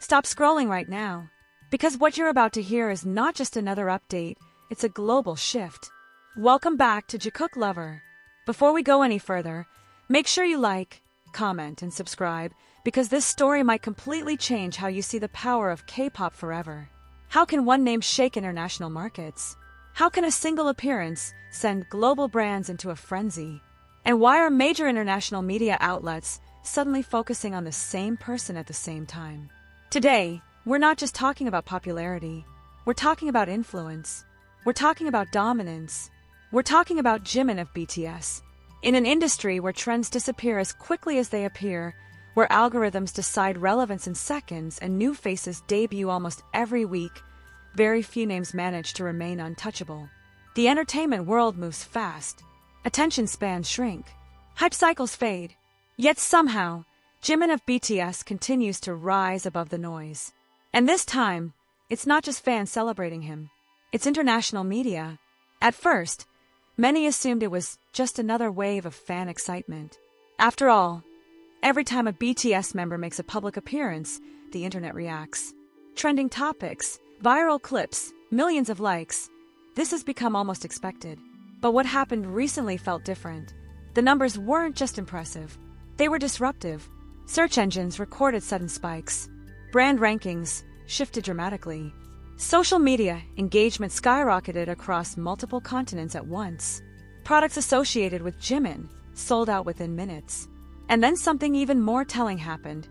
Stop scrolling right now, because what you're about to hear is not just another update, it's a global shift. Welcome back to Jikook Lover. Before we go any further, make sure you like, comment, and subscribe, because this story might completely change how you see the power of K-pop forever. How can one name shake international markets? How can a single appearance send global brands into a frenzy? And why are major international media outlets suddenly focusing on the same person at the same time? Today, we're not just talking about popularity. We're talking about influence. We're talking about dominance. We're talking about Jimin of BTS. In an industry where trends disappear as quickly as they appear, where algorithms decide relevance in seconds and new faces debut almost every week, very few names manage to remain untouchable. The entertainment world moves fast. Attention spans shrink. Hype cycles fade. Yet somehow, Jimin of BTS continues to rise above the noise. And this time, it's not just fans celebrating him. It's international media. At first, many assumed it was just another wave of fan excitement. After all, every time a BTS member makes a public appearance, the internet reacts. Trending topics, viral clips, millions of likes. This has become almost expected. But what happened recently felt different. The numbers weren't just impressive. They were disruptive. Search engines recorded sudden spikes. Brand rankings shifted dramatically. Social media engagement skyrocketed across multiple continents at once. Products associated with Jimin sold out within minutes. And then something even more telling happened.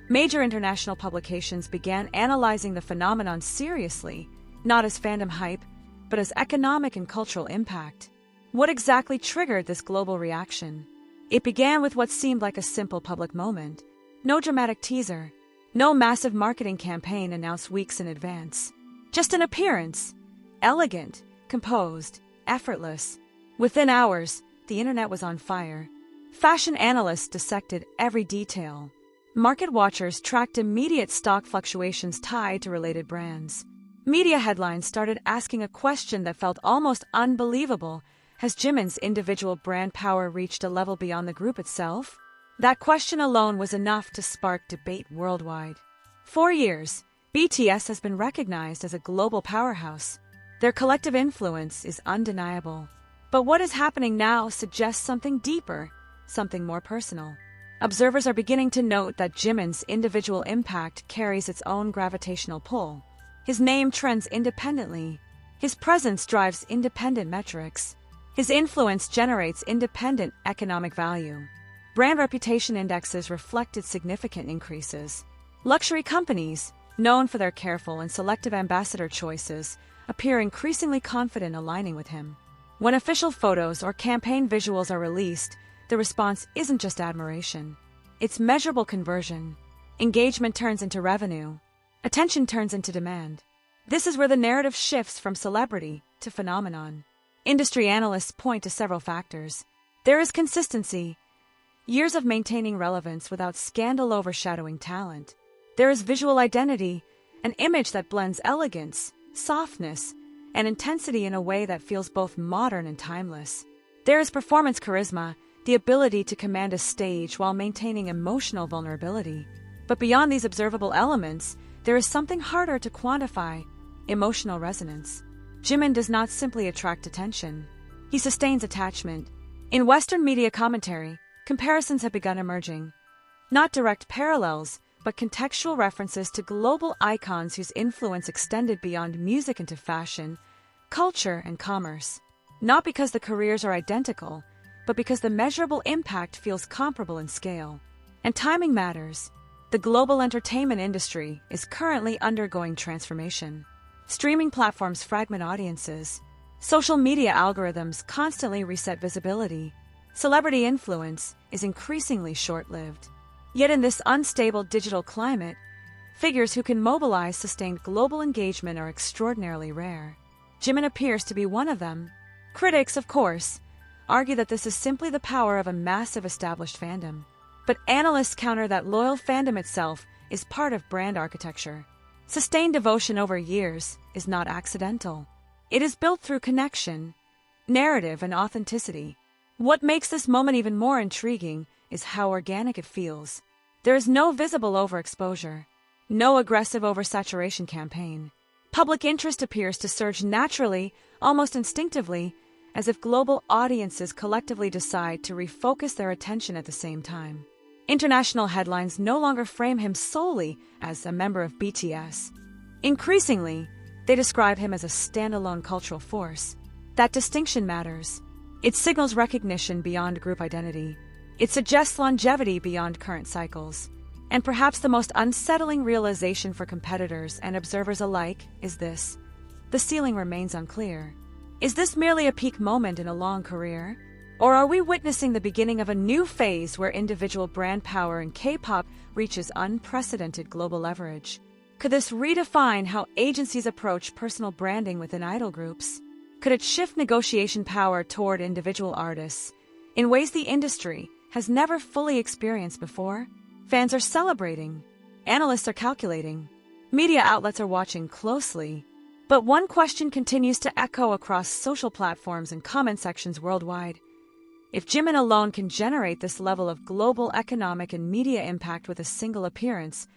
Major international publications began analyzing the phenomenon seriously, not as fandom hype, but as economic and cultural impact. What exactly triggered this global reaction? It began with what seemed like a simple public moment. No dramatic teaser. No massive marketing campaign announced weeks in advance. Just an appearance. Elegant, composed, effortless. Within hours, the internet was on fire. Fashion analysts dissected every detail. Market watchers tracked immediate stock fluctuations tied to related brands. Media headlines started asking a question that felt almost unbelievable. Has Jimin's individual brand power reached a level beyond the group itself? That question alone was enough to spark debate worldwide. For years, BTS has been recognized as a global powerhouse. Their collective influence is undeniable. But what is happening now suggests something deeper, something more personal. Observers are beginning to note that Jimin's individual impact carries its own gravitational pull. His name trends independently. His presence drives independent metrics. His influence generates independent economic value. Brand reputation indexes reflected significant increases. Luxury companies, known for their careful and selective ambassador choices, appear increasingly confident aligning with him. When official photos or campaign visuals are released, the response isn't just admiration. It's measurable conversion. Engagement turns into revenue. Attention turns into demand. This is where the narrative shifts from celebrity to phenomenon. Industry analysts point to several factors. There is consistency. Years of maintaining relevance without scandal overshadowing talent. There is visual identity, an image that blends elegance, softness, and intensity in a way that feels both modern and timeless. There is performance charisma, the ability to command a stage while maintaining emotional vulnerability. But beyond these observable elements, there is something harder to quantify: emotional resonance. Jimin does not simply attract attention. He sustains attachment. In Western media commentary, comparisons have begun emerging. Not direct parallels, but contextual references to global icons whose influence extended beyond music into fashion, culture, and commerce. Not because the careers are identical, but because the measurable impact feels comparable in scale. And timing matters. The global entertainment industry is currently undergoing transformation. Streaming platforms fragment audiences. Social media algorithms constantly reset visibility. Celebrity influence is increasingly short-lived. Yet in this unstable digital climate, figures who can mobilize sustained global engagement are extraordinarily rare. Jimin appears to be one of them. Critics, of course, argue that this is simply the power of a massive established fandom. But analysts counter that loyal fandom itself is part of brand architecture. Sustained devotion over years is not accidental. It is built through connection, narrative, and authenticity. What makes this moment even more intriguing is how organic it feels. There is no visible overexposure. No aggressive oversaturation campaign. Public interest appears to surge naturally, almost instinctively, as if global audiences collectively decide to refocus their attention at the same time. International headlines no longer frame him solely as a member of BTS. Increasingly, they describe him as a standalone cultural force. That distinction matters. It signals recognition beyond group identity. It suggests longevity beyond current cycles. And perhaps the most unsettling realization for competitors and observers alike is this: the ceiling remains unclear. Is this merely a peak moment in a long career? Or are we witnessing the beginning of a new phase where individual brand power in K-pop reaches unprecedented global leverage? Could this redefine how agencies approach personal branding within idol groups? Could it shift negotiation power toward individual artists in ways the industry has never fully experienced before? Fans are celebrating. Analysts are calculating. Media outlets are watching closely. But one question continues to echo across social platforms and comment sections worldwide. If Jimin alone can generate this level of global economic and media impact with a single appearance,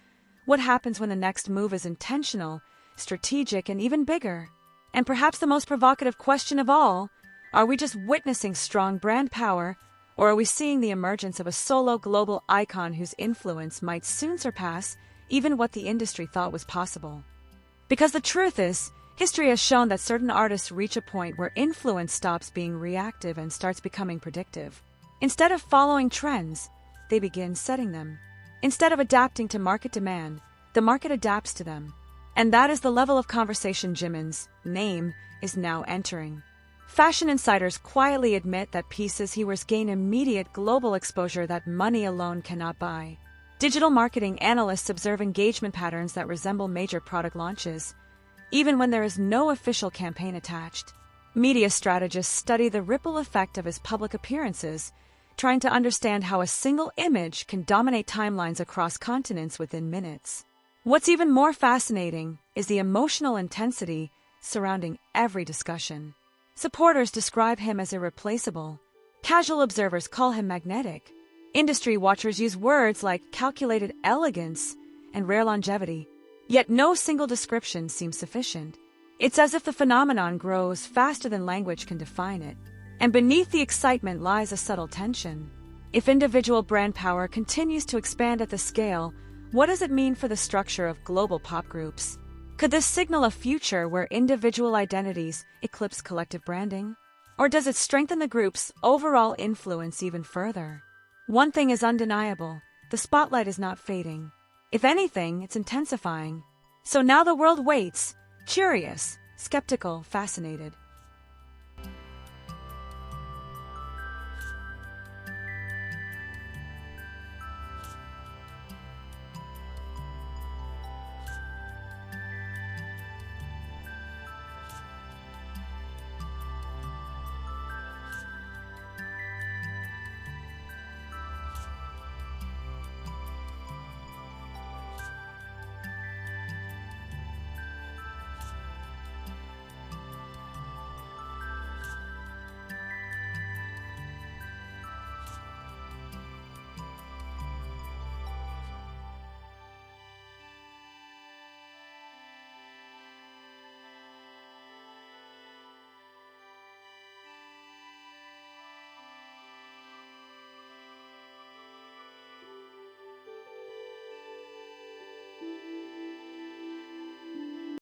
what happens when the next move is intentional, strategic, and even bigger? And perhaps the most provocative question of all, are we just witnessing strong brand power, or are we seeing the emergence of a solo global icon whose influence might soon surpass even what the industry thought was possible? Because the truth is, history has shown that certain artists reach a point where influence stops being reactive and starts becoming predictive. Instead of following trends, they begin setting them. Instead of adapting to market demand, the market adapts to them. And that is the level of conversation Jimin's name is now entering. Fashion insiders quietly admit that pieces he wears gain immediate global exposure that money alone cannot buy. Digital marketing analysts observe engagement patterns that resemble major product launches, even when there is no official campaign attached. Media strategists study the ripple effect of his public appearances, trying to understand how a single image can dominate timelines across continents within minutes. What's even more fascinating is the emotional intensity surrounding every discussion. Supporters describe him as irreplaceable. Casual observers call him magnetic. Industry watchers use words like calculated elegance and rare longevity. Yet no single description seems sufficient. It's as if the phenomenon grows faster than language can define it. And beneath the excitement lies a subtle tension. If individual brand power continues to expand at the scale, what does it mean for the structure of global pop groups? Could this signal a future where individual identities eclipse collective branding? Or does it strengthen the group's overall influence even further? One thing is undeniable: the spotlight is not fading. If anything, it's intensifying. So now the world waits, curious, skeptical, fascinated.